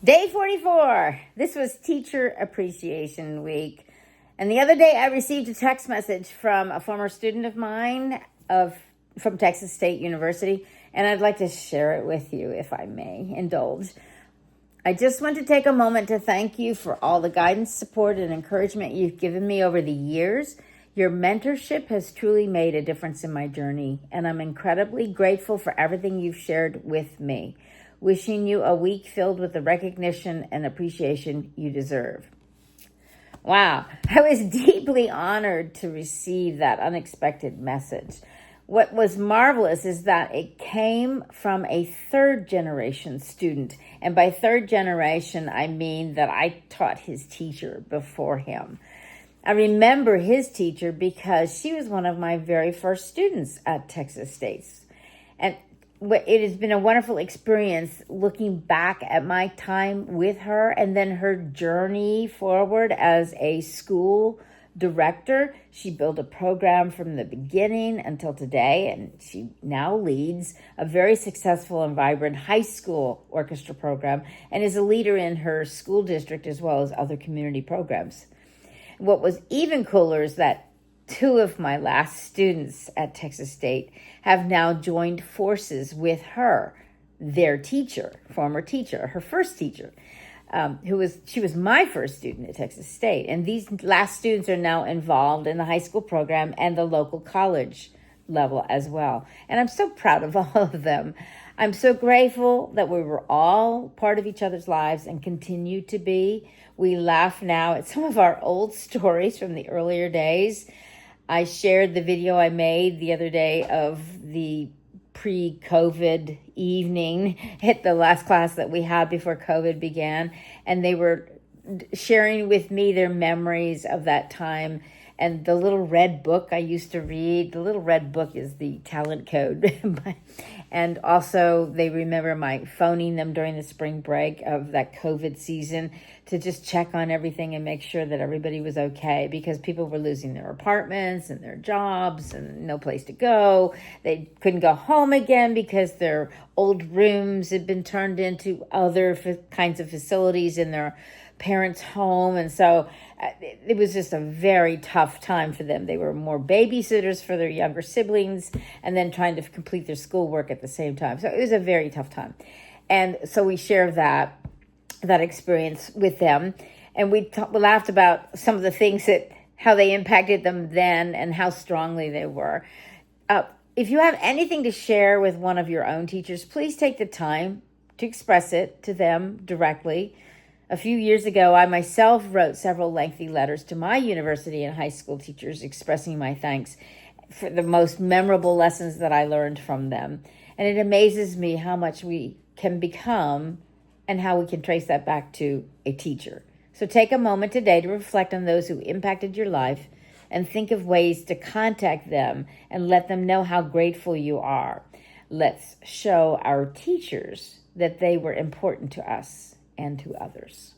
Day 44. This was Teacher Appreciation Week. And the other day I received a text message from a former student of mine from Texas State University, and I'd like to share it with you if I may indulge. I just want to take a moment to thank you for all the guidance, support, and encouragement you've given me over the years. Your mentorship has truly made a difference in my journey, and I'm incredibly grateful for everything you've shared with me. Wishing you a week filled with the recognition and appreciation you deserve. Wow, I was deeply honored to receive that unexpected message. What was marvelous is that it came from a third generation student. And by third generation, I mean that I taught his teacher before him. I remember his teacher because she was one of my very first students at Texas State. And it has been a wonderful experience looking back at my time with her and then her journey forward as a school director. She built a program from the beginning until today, and she now leads a very successful and vibrant high school orchestra program and is a leader in her school district as well as other community programs. What was even cooler is that two of my last students at Texas State have now joined forces with her, their teacher, former teacher, her first teacher, she was my first student at Texas State. And these last students are now involved in the high school program and the local college level as well. And I'm so proud of all of them. I'm so grateful that we were all part of each other's lives and continue to be. We laugh now at some of our old stories from the earlier days. I shared the video I made the other day of the pre-COVID evening at the last class that we had before COVID began. And they were sharing with me their memories of that time. And the little red book I used to read, the little red book is the talent code. And also they remember my phoning them during the spring break of that COVID season to just check on everything and make sure that everybody was okay, because people were losing their apartments and their jobs and no place to go. They couldn't go home again because their old rooms had been turned into other kinds of facilities in their parents' home. And so it was just a very tough time for them. They were more babysitters for their younger siblings and then trying to complete their schoolwork at the same time. So it was a very tough time. And so we share that experience with them. And we laughed about some of the things how they impacted them then and how strongly they were. If you have anything to share with one of your own teachers, please take the time to express it to them directly. A few years ago, I myself wrote several lengthy letters to my university and high school teachers expressing my thanks for the most memorable lessons that I learned from them. And it amazes me how much we can become and how we can trace that back to a teacher. So take a moment today to reflect on those who impacted your life and think of ways to contact them and let them know how grateful you are. Let's show our teachers that they were important to us and to others.